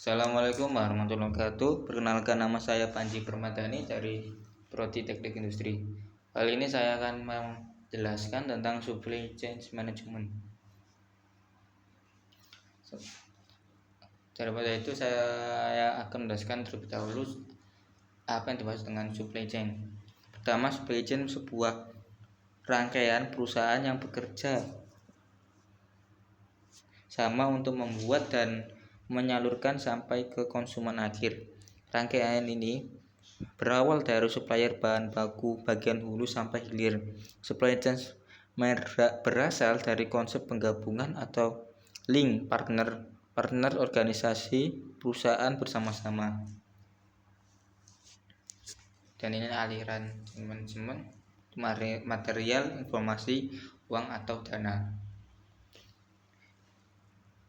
Assalamualaikum warahmatullahi wabarakatuh. Perkenalkan, nama saya Panji Permadani dari Prodi Teknik Industri. Kali ini saya akan menjelaskan tentang supply chain management. Daripada itu saya akan menjelaskan terlebih dahulu apa yang dimaksud dengan supply chain. Pertama, supply chain sebuah rangkaian perusahaan yang bekerja sama untuk membuat dan menyalurkan sampai ke konsumen akhir. Rangkaian ini berawal dari supplier bahan baku bagian hulu sampai hilir. Supply chain berasal dari konsep penggabungan atau link partner organisasi perusahaan bersama-sama. Dan ini aliran manajemen material, informasi, uang atau dana.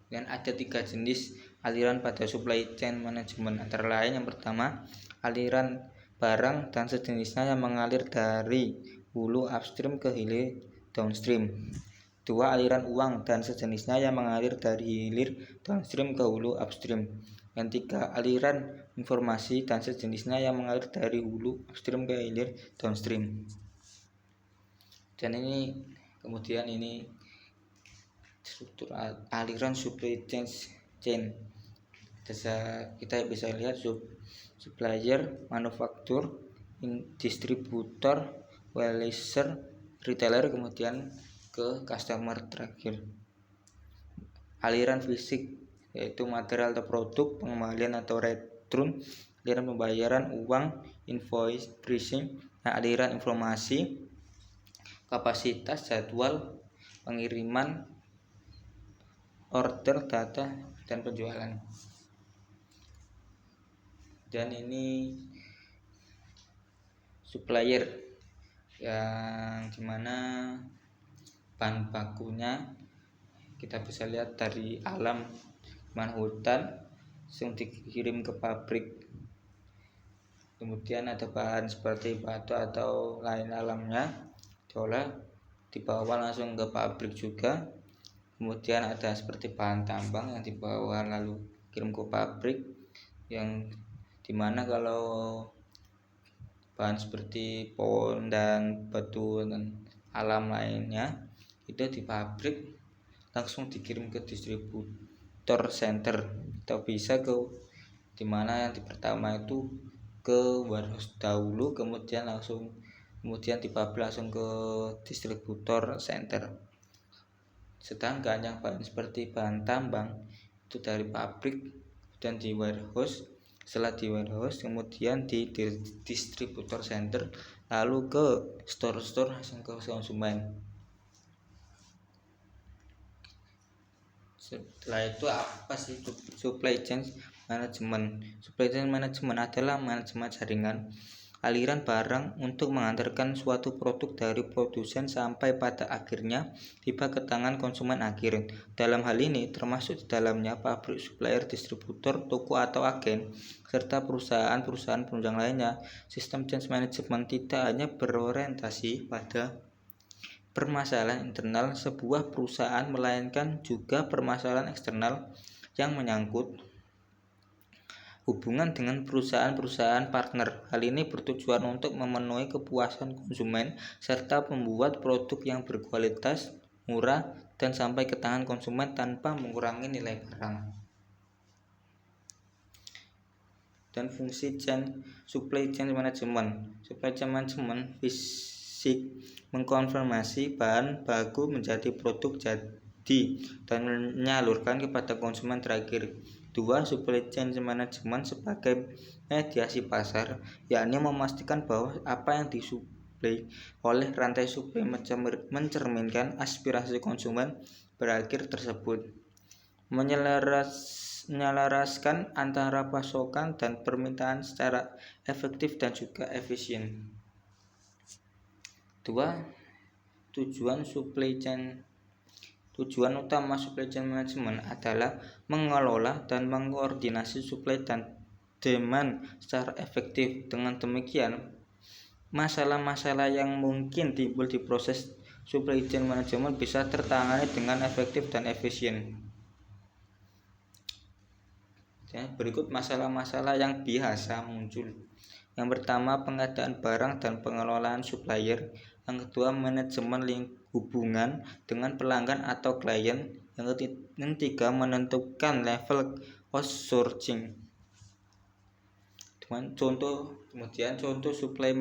Dan ada 3 jenis aliran pada supply chain management, antara lain yang pertama, aliran barang dan sejenisnya yang mengalir dari hulu upstream ke hilir downstream. 2. Aliran uang dan sejenisnya yang mengalir dari hilir downstream ke hulu upstream. Yang 3. Aliran informasi dan sejenisnya yang mengalir dari hulu upstream ke hilir downstream. Dan ini kemudian ini struktur aliran supply chain. Kita bisa lihat supplier, manufaktur, distributor, wholesaler, retailer, kemudian ke customer terakhir. Aliran fisik yaitu material atau produk, pengembalian atau return, aliran pembayaran, uang, invoice, pricing. Aliran informasi, kapasitas, jadwal pengiriman, order, data, dan penjualan. Dan ini supplier yang dimana bahan bakunya kita bisa lihat dari alam, hutan yang dikirim ke pabrik. Kemudian ada bahan seperti batu atau lain alamnya diolah, dibawa langsung ke pabrik juga. Kemudian ada seperti bahan tambang yang dibawa lalu kirim ke pabrik, yang dimana kalau bahan seperti pohon dan batu dan alam lainnya itu di pabrik langsung dikirim ke distributor center, atau bisa ke dimana yang di pertama itu ke warehouse dahulu, kemudian di pabrik langsung ke distributor center. Sedangkan yang bahan seperti bahan tambang itu dari pabrik dan di warehouse, setelah di warehouse kemudian di distributor center, lalu ke store langsung ke konsumen. Setelah itu apa sih supply chain management? Supply chain management adalah manajemen jaringan aliran barang untuk mengantarkan suatu produk dari produsen sampai pada akhirnya tiba ke tangan konsumen akhir. Dalam hal ini termasuk di dalamnya pabrik, supplier, distributor, toko atau agen, serta perusahaan-perusahaan penunjang lainnya. Sistem change management tidak hanya berorientasi pada permasalahan internal sebuah perusahaan, melainkan juga permasalahan eksternal yang menyangkut hubungan dengan perusahaan-perusahaan partner. Hal ini bertujuan untuk memenuhi kepuasan konsumen serta membuat produk yang berkualitas, murah, dan sampai ke tangan konsumen tanpa mengurangi nilai barang. Dan fungsi supply chain management. Supply chain management fisik mengkonfirmasi bahan baku menjadi produk jadi dan menyalurkan kepada konsumen terakhir. 2. Supply chain management sebagai mediasi pasar, yakni memastikan bahwa apa yang disuplai oleh rantai suplai mencerminkan aspirasi konsumen berakhir tersebut, menyelaraskan antara pasokan dan permintaan secara efektif dan juga efisien. 2. Tujuan utama supply chain management adalah mengelola dan mengkoordinasi supply dan demand secara efektif. Dengan demikian, masalah-masalah yang mungkin timbul di proses supply chain management bisa tertangani dengan efektif dan efisien. Berikut masalah-masalah yang biasa muncul. Yang pertama, pengadaan barang dan pengelolaan supplier. Yang kedua, manajemen hubungan dengan pelanggan atau klien. Yang ketiga, menentukan level outsourcing. Kemudian contoh supply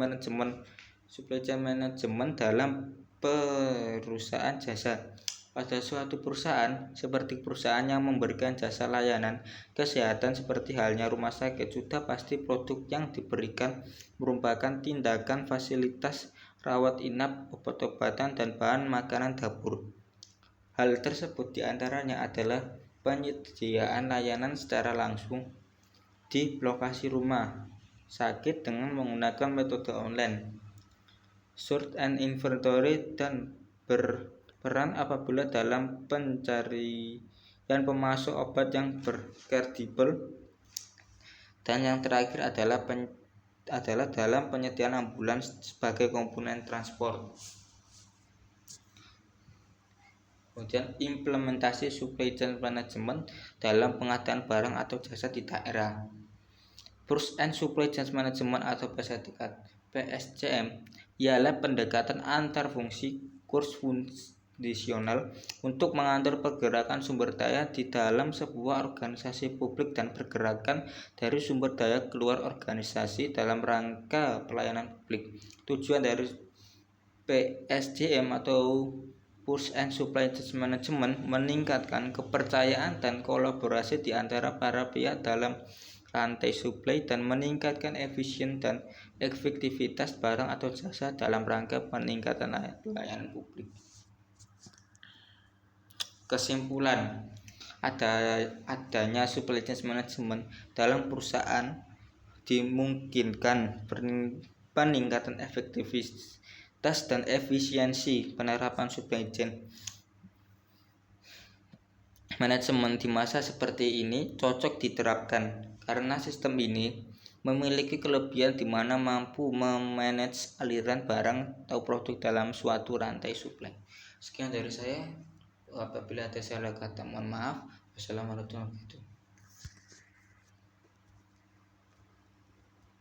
chain management dalam perusahaan jasa. Pada suatu perusahaan, seperti perusahaan yang memberikan jasa layanan kesehatan seperti halnya rumah sakit, sudah pasti produk yang diberikan merupakan tindakan fasilitas rawat inap, obat-obatan, dan bahan makanan dapur. Hal tersebut diantaranya adalah penyediaan layanan secara langsung di lokasi rumah sakit dengan menggunakan metode online, sort and inventory, dan berperan apabila dalam pencarian pemasok obat yang kredibel, dan yang terakhir adalah dalam penyediaan ambulans sebagai komponen transport. Kemudian implementasi supply chain management dalam pengadaan barang atau jasa di daerah. Purchase and Supply Chain Management atau PSCM ialah pendekatan antar fungsi cross fungsional untuk mengatur pergerakan sumber daya di dalam sebuah organisasi publik dan pergerakan dari sumber daya keluar organisasi dalam rangka pelayanan publik. Tujuan dari PSCM atau Purchase and Supply Chain Management meningkatkan kepercayaan dan kolaborasi di antara para pihak dalam rantai suplai dan meningkatkan efisien dan efektivitas barang atau jasa dalam rangka peningkatan pelayanan publik. Kesimpulan, adanya supply chain management dalam perusahaan dimungkinkan peningkatan efektivitas dan efisiensi penerapan supply chain manajemen di masa seperti ini cocok diterapkan karena sistem ini memiliki kelebihan di mana mampu memanage aliran barang atau produk dalam suatu rantai suplai. Sekian dari saya. Apabila ada salah kata mohon maaf. Wassalamualaikum warahmatullahi wabarakatuh.